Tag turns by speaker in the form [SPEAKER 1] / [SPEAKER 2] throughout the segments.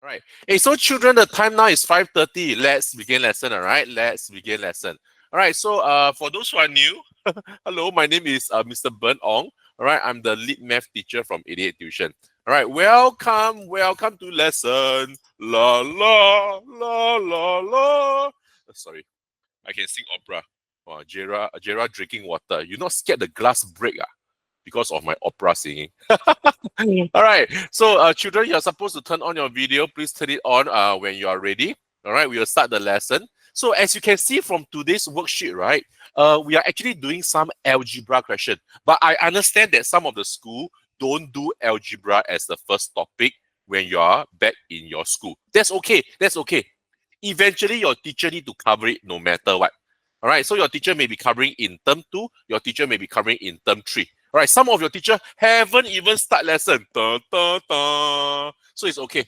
[SPEAKER 1] All right. Hey, so children, the time now is 5:30. Let's begin lesson, all right? Let's begin lesson. All right, so for those who are new, hello, my name is Mr. Ben Ong. All right, I'm the lead math teacher from 88 Tuition. All right, welcome to lesson. La la la la la. Sorry, I can sing opera. Oh, Jera drinking water. You're not scared the glass break because of my opera singing. All right. So, children, you're supposed to turn on your video. Please turn it on when you are ready. All right. We will start the lesson. So, as you can see from today's worksheet, right, we are actually doing some algebra question. But I understand that some of the school don't do algebra as the first topic when you are back in your school. That's okay. That's okay. Eventually, your teacher need to cover it no matter what. All right. So, your teacher may be covering in term 2. Your teacher may be covering in term 3. All right, some of your teacher haven't even start lesson. Dun, dun, dun. So it's okay.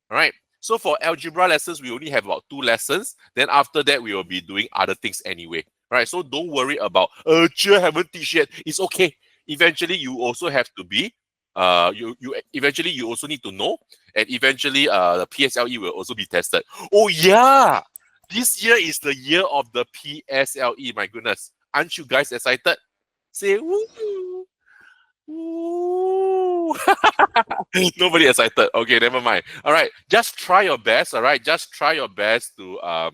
[SPEAKER 1] All right. So for algebra lessons, we only have about 2 lessons. Then after that, we will be doing other things anyway. All right. So don't worry about teacher haven't teach yet. It's okay. Eventually, you also have to be. You eventually you also need to know, and eventually the PSLE will also be tested. Oh yeah, this year is the year of the PSLE. My goodness, aren't you guys excited? Say woo! Ooh. Nobody excited. Okay, never mind. All right, just try your best. All right, just try your best to uh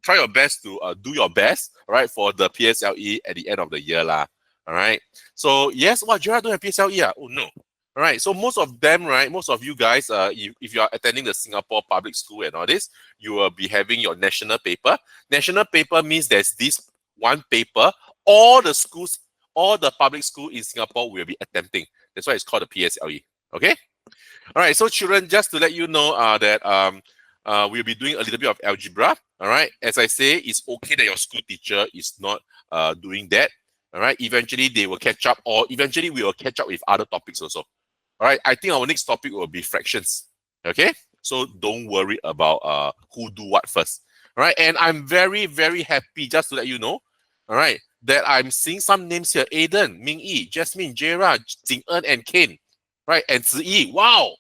[SPEAKER 1] try your best to do your best. All right, for the PSLE at the end of the year lah. All right. So yes, what Gerard don't have PSLE? Oh no. All right. So most of them, right? Most of you guys, if you are attending the Singapore public school and all this, you will be having your national paper. National paper means there's this one paper all the schools, all the public school in Singapore will be attempting. That's why it's called the PSLE. Okay. All right. So children, just to let you know that we'll be doing a little bit of algebra. All right. As I say, it's okay that your school teacher is not doing that. All right. Eventually they will catch up, or eventually we will catch up with other topics also. All right. I think our next topic will be fractions. Okay. So don't worry about who do what first. All right. And I'm very, very happy just to let you know. All right, that I'm seeing some names here. Aiden, Ming Yi, Jasmine, Jera, Jing En, and Kane. Right, and Zi Yi. Wow.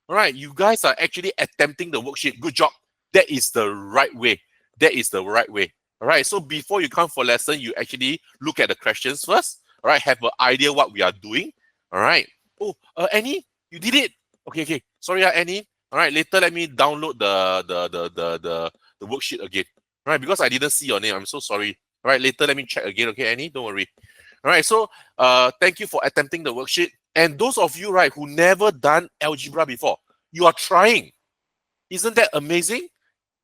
[SPEAKER 1] All right, you guys are actually attempting the worksheet. Good job. That is the right way. That is the right way. All right, so before you come for lesson, you actually look at the questions first. All right, have an idea what we are doing. All right. Oh, Annie, you did it. Okay. Sorry, Annie. All right, later let me download the worksheet again. All right, because I didn't see your name. I'm so sorry. All right, later let me check again, okay, Annie? Don't worry. All right, so thank you for attempting the worksheet. And those of you, right, who never done algebra before, you are trying. Isn't that amazing?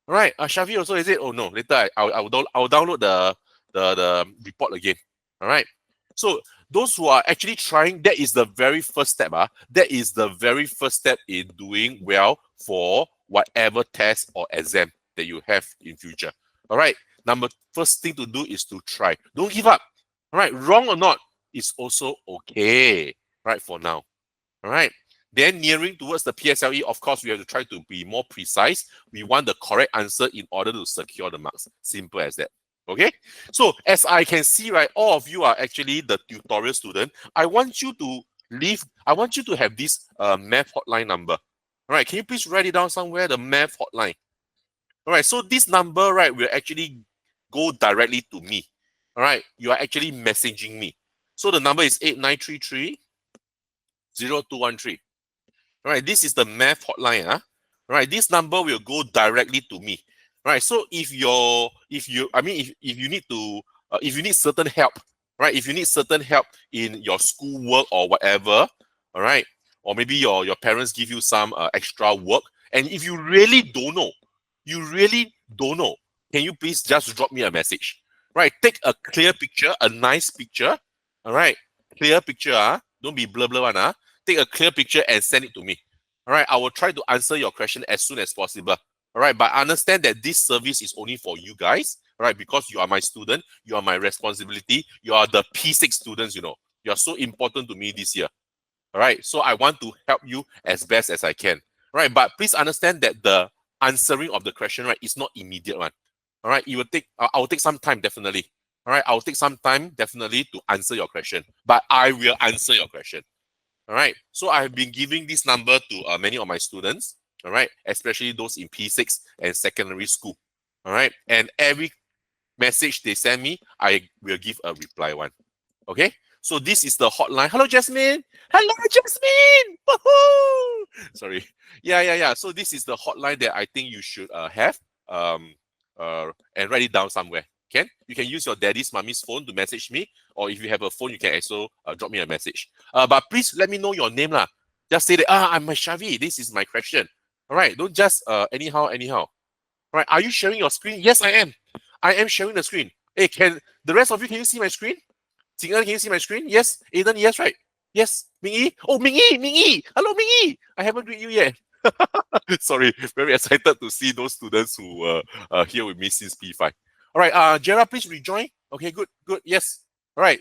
[SPEAKER 1] All right, Shavi also is it? Oh no, later I'll download the report again. All right. So those who are actually trying, that is the very first step. That is the very first step in doing well for whatever test or exam that you have in future. All right. First thing to do is to try. Don't give up. All right. Wrong or not, it's also okay. Right, for now. All right. Then nearing towards the PSLE, of course, we have to try to be more precise. We want the correct answer in order to secure the marks. Simple as that. Okay. So as I can see, right, all of you are actually the tutorial student. I want you to have this math hotline number. All right. Can you please write it down somewhere? The math hotline. All right. So this number, right, will actually go directly to me. All right. You are actually messaging me. So the number is 8933 0213. All right, this is the math hotline. All right, this number will go directly to me. All right, so if you need certain help, right? If you need certain help in your schoolwork or whatever, all right, or maybe your parents give you some extra work, and if you really don't know, can you please just drop me a message? Right, take a clear picture, a nice picture. All right, clear picture. Don't be blur one. Take a clear picture and send it to me. All right, I will try to answer your question as soon as possible. All right, but understand that this service is only for you guys, all right, because you are my student, you are my responsibility, you are the P6 students, you know. You are so important to me this year. All right, so I want to help you as best as I can. All right, but please understand that the answering of the question, right, is not immediate one. All right, I will take some time, definitely. All right, I will take some time, definitely, to answer your question, but I will answer your question. All right. So I have been giving this number to many of my students. All right. Especially those in P6 and secondary school. All right. And every message they send me, I will give a reply one. Okay. So this is the hotline. Hello, Jasmine. Hello, Jasmine. Woohoo! Sorry. Yeah. So this is the hotline that I think you should have. Um, and write it down somewhere. Can you can use your daddy's mommy's phone to message me, or if you have a phone, you can also drop me a message. But please let me know your name lah. Just say that I'm Shavi. This is my question. All right. Don't just anyhow. All right. Are you sharing your screen? Yes, I am. I am sharing the screen. Hey, can the rest of you can you see my screen? Jing can you see my screen? Yes. Aiden, yes, right? Yes. Ming Yi. Oh, Ming Yi. Hello, Ming Yi. I haven't greeted you yet. Sorry, very excited to see those students who here with me since P5. All right, Jera, please rejoin. Okay, good. Yes. All right.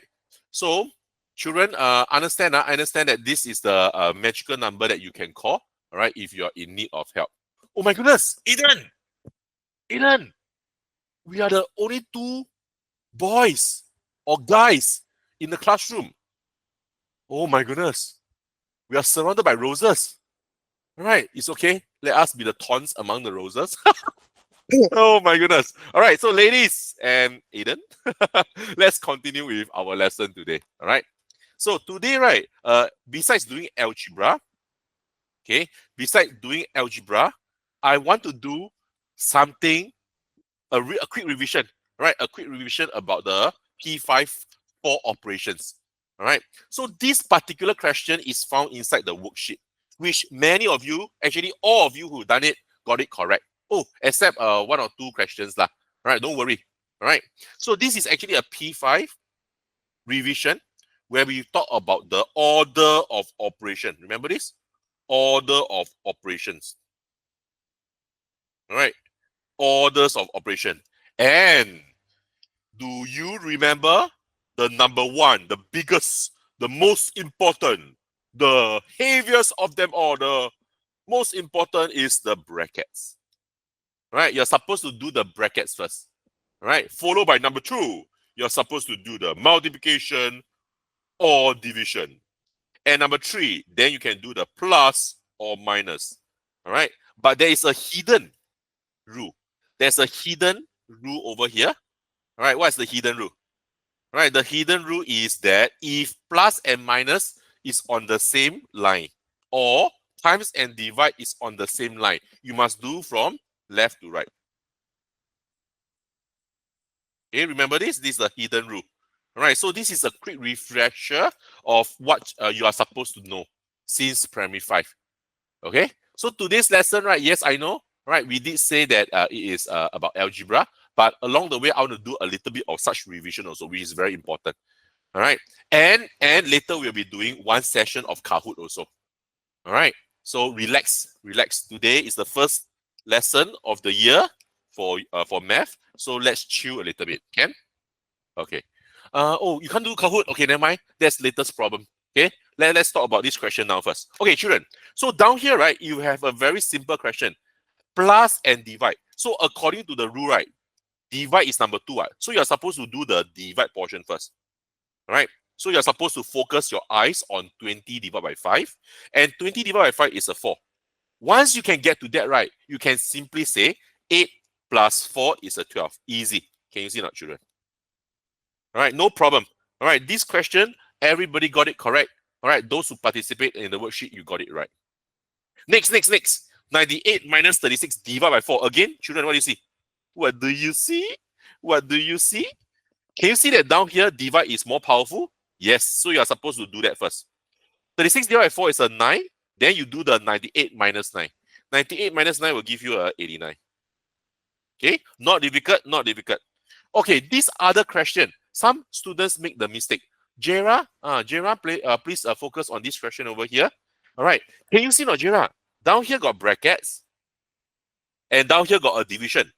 [SPEAKER 1] So, children, understand. I understand that this is the magical number that you can call. All right, if you're in need of help. Oh my goodness, Eden, we are the only two boys or guys in the classroom. Oh my goodness, we are surrounded by roses. All right, it's okay. Let us be the thorns among the roses. Oh my goodness. All right, so ladies and Aiden, let's continue with our lesson today. All right. So today, right, besides doing algebra, I want to do something, a quick revision, right? A quick revision about the P5 4 operations. All right. So this particular question is found inside the worksheet, which many of you, actually all of you who done it, got it correct. Oh, except one or two questions lah. All right, don't worry. All right. So this is actually a P5 revision where we talk about the order of operation. Remember this? Order of operations. All right. Orders of operation. And do you remember the number one, the biggest, the most important, the heaviest of them all, the most important is the brackets. Right? You're supposed to do the brackets first. Right? Followed by number two, you're supposed to do the multiplication or division. And number three, then you can do the plus or minus. All right? But there is a hidden rule. There's a hidden rule over here. All right? What's the hidden rule? All right? The hidden rule is that if plus and minus is on the same line, or times and divide is on the same line, you must do from left to right. Okay, remember this? This is the hidden rule. All right, so this is a quick refresher of what you are supposed to know since primary 5. Okay, so today's lesson, right? Yes, I know, right? We did say that it is about algebra, but along the way, I want to do a little bit of such revision also, which is very important. All right, and later we'll be doing one session of Kahoot also. All right, so relax. Today is the first lesson of the year for math, so let's chill a little bit. Can? Okay. Oh, you can't do Kahoot. Okay, never mind. That's latest problem. Okay, let's talk about this question now first. Okay, children. So down here, right, you have a very simple question: plus and divide. So according to the rule, right, divide is number 2. Right? So you're supposed to do the divide portion first. All right. So you're supposed to focus your eyes on 20 divided by 5, and 20 divided by 5 is a 4. Once you can get to that, right, you can simply say 8 plus 4 is a 12. Easy. Can you see that, children? All right, no problem. All right, this question, everybody got it correct. All right, those who participate in the worksheet, you got it right. Next. 98 minus 36 divided by 4. Again, children, what do you see? What do you see? Can you see that down here, divide is more powerful? Yes, so you are supposed to do that first. 36 divided by 4 is a 9. Then you do the 98 minus 9. 98 minus 9 will give you a 89. Okay, not difficult. Okay, this other question, some students make the mistake. Jera, please focus on this question over here. All right, can you see, Jera? Down here got brackets, and down here got a division.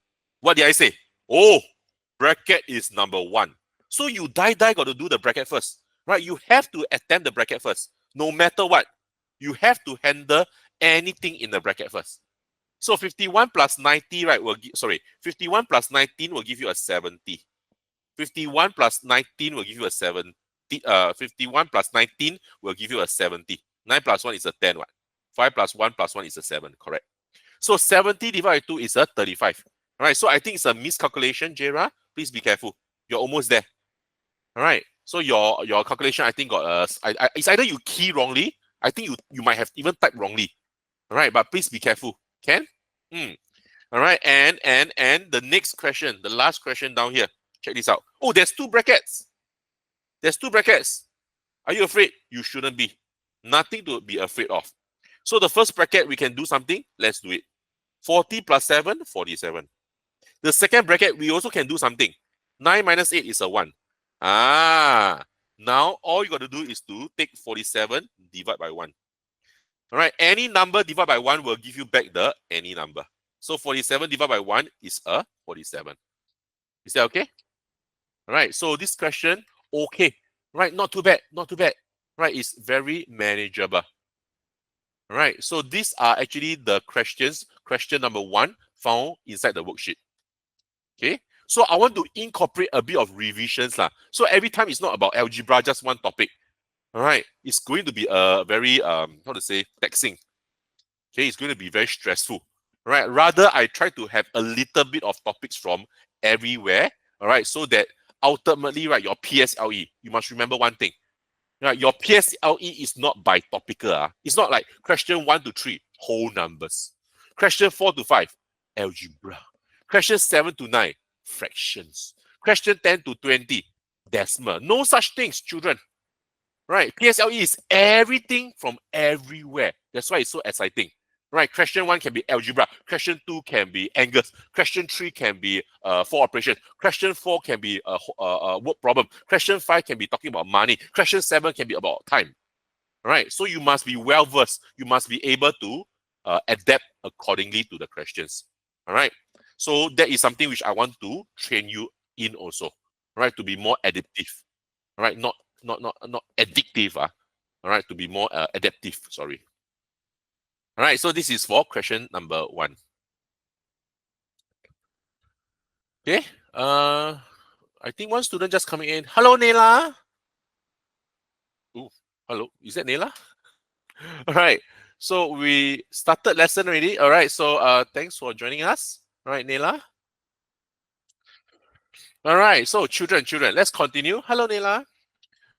[SPEAKER 1] What did I say? Oh, bracket is number 1. So you got to do the bracket first, right? You have to attempt the bracket first, no matter what. You have to handle anything in the bracket first. So 51 plus 90, right, 51 plus 19 will give you a 70. 51 plus 19 will give you a 70. 51 plus 19 will give you a 70. 9 plus 1 is a 10, what? 5 plus 1 is a 7, correct? So 70 divided by 2 is a 35. All right, so I think it's a miscalculation, Jera. Please be careful. You're almost there. All right, so your calculation, I think, got it's either you key wrongly. I think you might have even typed wrongly. All right, but please be careful. Can? All right, and the next question, the last question down here. Check this out. Oh, there's 2 brackets. There's 2 brackets. Are you afraid? You shouldn't be. Nothing to be afraid of. So the first bracket, we can do something. Let's do it. 40 plus 7, 47. The second bracket, we also can do something. 9 minus 8 is a 1. Now all you got to do is to take 47, divide by 1. All right, any number divided by 1 will give you back the any number. So 47 divided by 1 is a 47. Is that okay? All right, so this question, okay. Right, not too bad, not too bad. Right, it's very manageable. All right, so these are actually the questions. Question number 1 found inside the worksheet. Okay, so I want to incorporate a bit of revisions. So every time it's not about algebra, just one topic. All right, it's going to be a very, how to say, taxing. Okay, it's going to be very stressful. All right, rather I try to have a little bit of topics from everywhere. All right, so that ultimately, right, your PSLE, you must remember one thing. Right, your PSLE is not by topical. It's not like question 1 to 3, whole numbers. Question 4 to 5, algebra. Question 7 to 9, fractions. Question 10 to 20, decimal. No such things, children. Right, PSLE is everything from everywhere. That's why it's so exciting. Right, question 1 can be algebra. Question 2 can be angles. Question 3 can be for operation. Question 4 can be a word problem. Question 5 can be talking about money. Question 7 can be about time. Right, so you must be well versed. You must be able to adapt accordingly to the questions. All right, so that is something which I want to train you in also. Right, to be more adaptive. Right, not addictive. All right, to be more adaptive. Sorry. All right, so this is for question number 1. Okay, I think one student just coming in. Hello, Nela. Oh, hello, is that Nela? All right, so we started lesson already. All right, so thanks for joining us. All right, Nela. All right, so children, let's continue. Hello, Nela.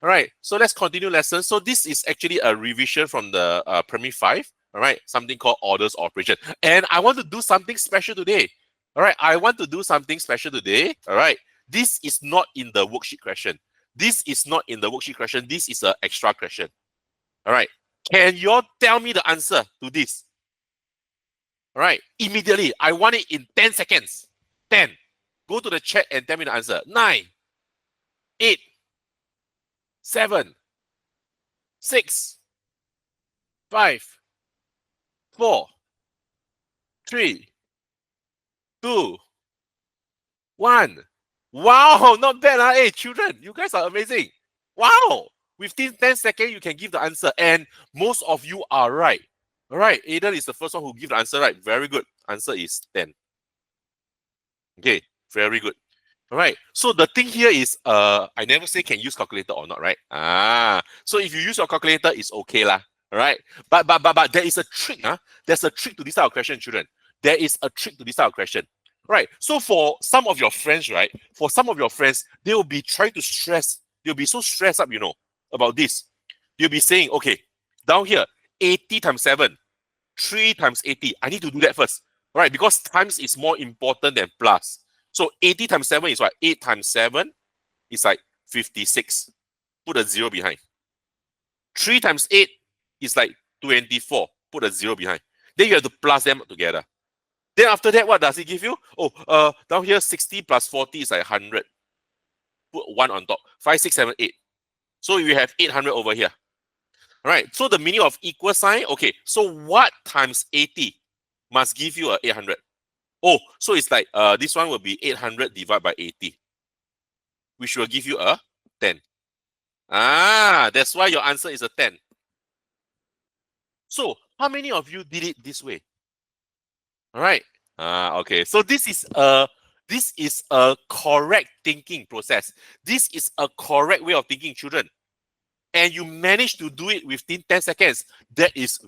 [SPEAKER 1] All right, so let's continue lesson. So this is actually a revision from the primary 5. All right, something called orders operation. And I want to do something special today. All right, I want to do something special today. All right, this is not in the worksheet question. This is not in the worksheet question. This is an extra question. All right, can you all tell me the answer to this? All right, immediately. I want it in 10 seconds. 10. Go to the chat and tell me the answer. 9, 8, 7, 6, 5, 4, 3, 2, 1. Wow, not bad. Hey, children, you guys are amazing. Wow. Within 10 seconds, you can give the answer. And most of you are right. All right, Aiden is the first one who give the answer right. Very good. Answer is 10. Okay, very good. All right, so the thing here is, I never say can use calculator or not, right? So if you use your calculator, it's okay lah. All right, but there is a trick. There's a trick to this type of question, children. There is a trick to this type of question. Right, so for some of your friends, right? For some of your friends, they will be trying to stress. They'll be so stressed up, about this. They'll be saying, okay, down here, 80 times 7, 3 times 80. I need to do that first. All right, because times is more important than plus. So 80 times 7 is what? 8 times 7 is like 56. Put a 0 behind. 3 times 8 is like 24. Put a 0 behind. Then you have to plus them together. Then after that, what does it give you? Oh, down here, 60 plus 40 is like 100. Put 1 on top. 5, 6, 7, 8. So you have 800 over here. All right, so the meaning of equal sign, okay, so what times 80 must give you a 800? Oh, so it's like this one will be 800 divided by 80, which will give you a 10. That's why your answer is a 10. So how many of you did it this way? All right. Okay. So this is a correct thinking process. This is a correct way of thinking, children. and you manage to do it within 10 seconds, that is